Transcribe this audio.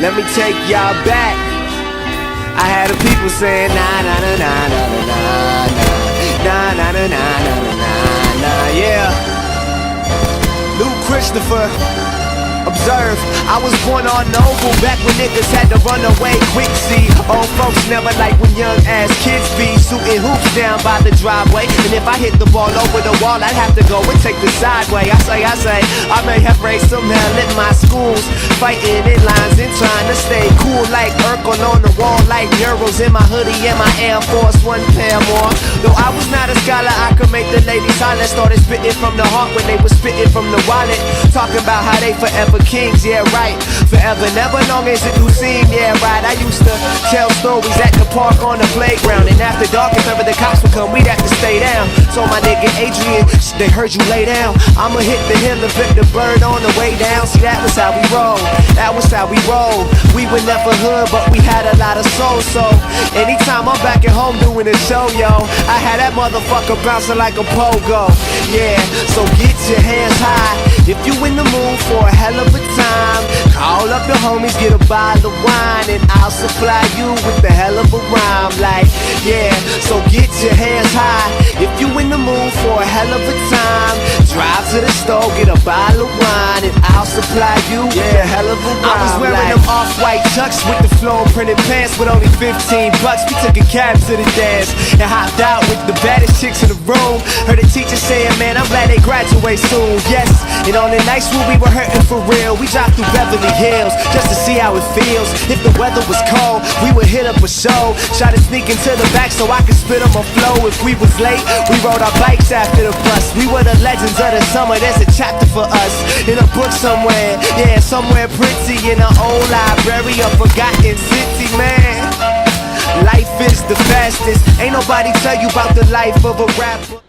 Let me take y'all back. I had the people saying nah nah nah nah nah nah nah nah nah nah nah nah nah, yeah. Lou Christopher. Observe, I was born on Noble back when niggas had to run away quick. See, old folks never like when young ass kids be shooting hoops down by the driveway. And if I hit the ball over the wall, I'd have to go and take the sideway. I say, I may have raised some hell in my schools, fighting in lines and trying to stay cool like Urkel on the wall, like murals in my hoodie and my Air Force One pair more. Though I was not a scholar, I could make the ladies holler. Started spitting from the heart when they was spitting from the wallet, talking about how they forever kings, yeah right. Forever, never long as it do seem, yeah right. I used to tell stories at the park on the playground, and after dark, if ever the cops would come, we'd have to stay down. So my nigga Adrian, they heard you lay down, I'ma hit the hill and flip the bird on the way down. See, that was how we roll, that was how we roll. We were never hood, but we had a lot of soul. So anytime I'm back at home doing a show, yo, I had that motherfucker bouncing like a pogo. Yeah, so get your hands high if you in the mood for a hell of a time. Call up the homies, get a bottle of wine, and I'll supply you with the hell of a rhyme. Like, yeah, so get your hands high if you in the mood for a hell of a time. Drive to the store, get a bottle of wine, and I'll supply you with the hell of a rhyme. I was wearing them off-white chucks with the flow printed pants with only 15 bucks. We took a cab to the dance and hopped out with the baddest chicks in the room. Heard the teacher saying, man, I'm glad they graduate soon. Yes, and on the nights when we were hurting for real, we dropped through Beverly Hills just to see how it feels. If the weather was cold, we would hit up a show. Try to sneak into the back so I could spit on my flow. If we was late, we rode our bikes after the bus. We were the legends of the summer, there's a chapter for us in a book somewhere. Yeah, somewhere pretty in an old library, a forgotten city, man. Life is the fastest, ain't nobody tell you about the life of a rapper.